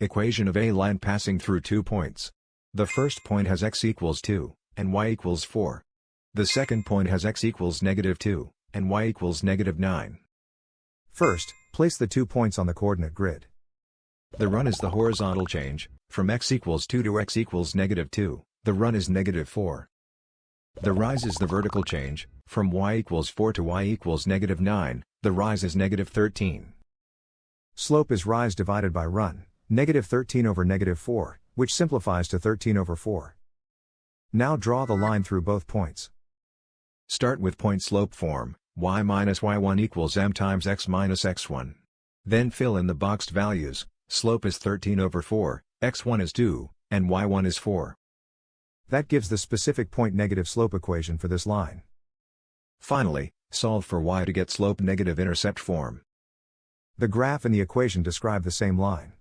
Equation of a line passing through 2 points. The first point has x equals 2, and y equals 4. The second point has x equals -2, and y equals -9. First, place the 2 points on the coordinate grid. The run is the horizontal change, from x equals 2 to x equals -2, the run is -4. The rise is the vertical change, from y equals 4 to y equals -9, the rise is -13. Slope is rise divided by run, -13 over -4, which simplifies to 13 over 4. Now draw the line through both points. Start with point slope form, y minus y1 equals m times x minus x1. Then fill in the boxed values, slope is 13 over 4, x1 is 2, and y1 is 4. That gives the specific point negative slope equation for this line. Finally, solve for y to get slope negative intercept form. The graph and the equation describe the same line.